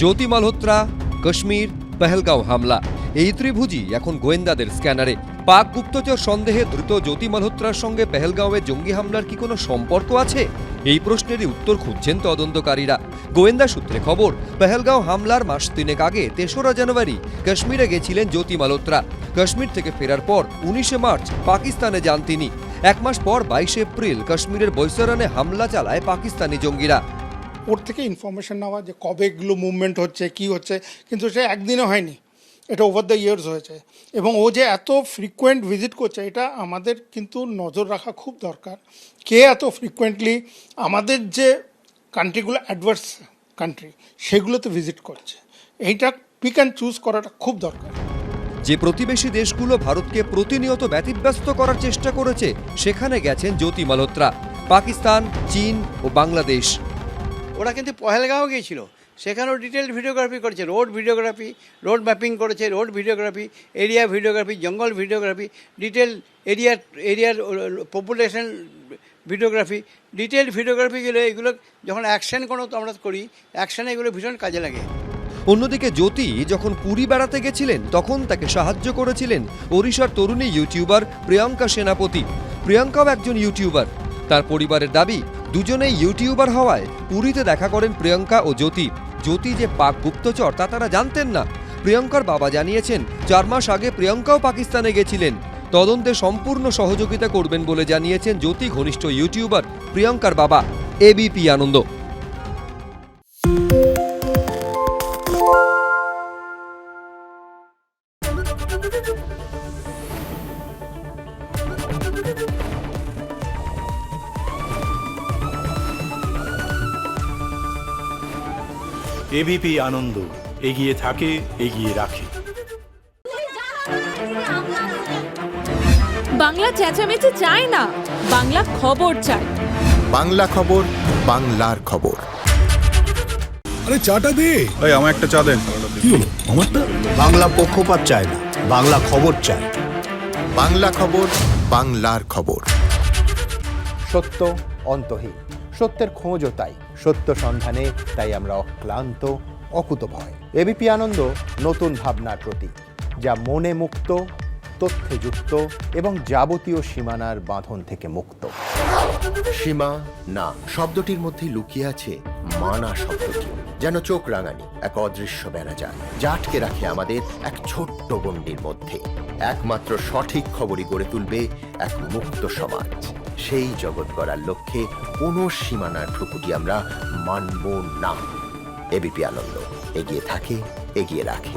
জ্যোতি মালহোত্রা, কাশ্মীর, পেহেলগাঁও হামলা, এই ত্রিভুজই এখন গোয়েন্দাদের স্ক্যানারে। পাক গুপ্তচর সন্দেহে ধৃত জ্যোতি মালহোত্রার সঙ্গে পেহেলগাঁওয়ে জঙ্গি হামলার কি কোনো সম্পর্ক আছে? এই প্রশ্নেরই উত্তর খুঁজছেন তদন্তকারীরা। গোয়েন্দা সূত্রে খবর, পেহেলগাঁও হামলার মাস তিনেক আগে ৩রা জানুয়ারি কাশ্মীরে গেছিলেন জ্যোতি মালহোত্রা। কাশ্মীর থেকে ফেরার পর ১৯শে মার্চ পাকিস্তানে যান তিনি। এক মাস পর ২২শে এপ্রিল কাশ্মীরের বৈসরানে হামলা চালায় পাকিস্তানি জঙ্গিরা। ওর থেকে ইনফরমেশন নেওয়া যে কবে এগুলো মুভমেন্ট হচ্ছে, কি হচ্ছে, কিন্তু সে একদিনে হয়নি, এটা ওভার দ্য ইয়ার্স হয়েছে। এবং ও যে এত ফ্রিকুয়েন্ট ভিজিট করছে, এটা আমাদের কিন্তু নজর রাখা খুব দরকার। কে এত ফ্রিকুয়েন্টলি আমাদের যে কান্ট্রিগুলো অ্যাডভার্স কান্ট্রি সেগুলোতে ভিজিট করছে, এইটা পিক অ্যান্ড চুজ করাটা খুব দরকার। যে প্রতিবেশী দেশগুলো ভারতকে প্রতিনিয়ত ব্যতিব্যস্ত করার চেষ্টা করেছে, সেখানে গেছেন জ্যোতি মালহোত্রা। পাকিস্তান, চীন ও বাংলাদেশ। ওরা কিন্তু পহেলগাঁও গিয়েছিল, সেখানেও ডিটেল ভিডিওগ্রাফি করেছে, রোড ভিডিওগ্রাফি, রোড ম্যাপিং করেছে, রোড ভিডিওগ্রাফি, এরিয়া ভিডিওগ্রাফি, জঙ্গল ভিডিওগ্রাফি, ডিটেল এরিয়ার পপুলেশন ভিডিওগ্রাফি, ডিটেল ভিডিওগ্রাফিগুলো, এগুলো যখন অ্যাকশন কোনো আমরা করি, অ্যাকশনে এগুলো ভীষণ কাজে লাগে। অন্যদিকে জ্যোতি যখন পুরী বেড়াতে গেছিলেন, তখন তাকে সাহায্য করেছিলেন ওড়িশার তরুণী ইউটিউবার প্রিয়াঙ্কা সেনাপতি। প্রিয়াঙ্কাও একজন ইউটিউবার। তার পরিবারের দাবি, দুজনেই ইউটিউবার হওয়ায় পুরীতে দেখা করেন প্রিয়াঙ্কা ও জ্যোতি। জ্যোতি যে পাক গুপ্তচর তা তারা জানতেন না। প্রিয়াঙ্কার বাবা জানিয়েছেন, ৪ মাস আগে প্রিয়াঙ্কাও পাকিস্তানে গেছিলেন। তদন্তে সম্পূর্ণ সহযোগিতা করবেন বলে জানিয়েছেন জ্যোতি ঘনিষ্ঠ ইউটিউবার প্রিয়াঙ্কার বাবা। এবিপি আনন্দ। এবিপি আনন্দ, এগিয়ে থাকে, এগিয়ে রাখে। বাংলা চেঁচামেচি চায় না, বাংলা খবর চায়। বাংলা খবর, বাংলার খবর। আরে চাটা দে। এই আমার একটা চা দেন। কি হলো আমারটা? বাংলা পক্ষপাত চায় না, বাংলা খবর চায়। বাংলা খবর, বাংলার খবর। সত্য অন্তহীন, সত্যের খোঁজও তাই, সত্য সন্ধানে তাই আমরা অক্লান্ত, অকুতভয়। এবিপি আনন্দ নতুন ভাবনার প্রতীক, যা মনে মুক্ত, তথ্যে যুক্ত এবং যাবতীয় সীমানার বাঁধন থেকে মুক্ত। সীমা না শব্দটির মধ্যে লুকিয়ে আছে মানা শব্দটি, যেন চোখ রাঙানি এক অদৃশ্য বেড়াজাল, যা আটকে রাখে আমাদের এক ছোট্ট গণ্ডির মধ্যে। একমাত্র সঠিক খবরই গড়ে তুলবে এক মুক্ত সমাজ। সেই জগৎ গড়ার লক্ষ্যে কোনো সীমানার ঠুকুটি আমরা মানব না। এবিপি আনন্দ, এগিয়ে থাকে, এগিয়ে রাখে।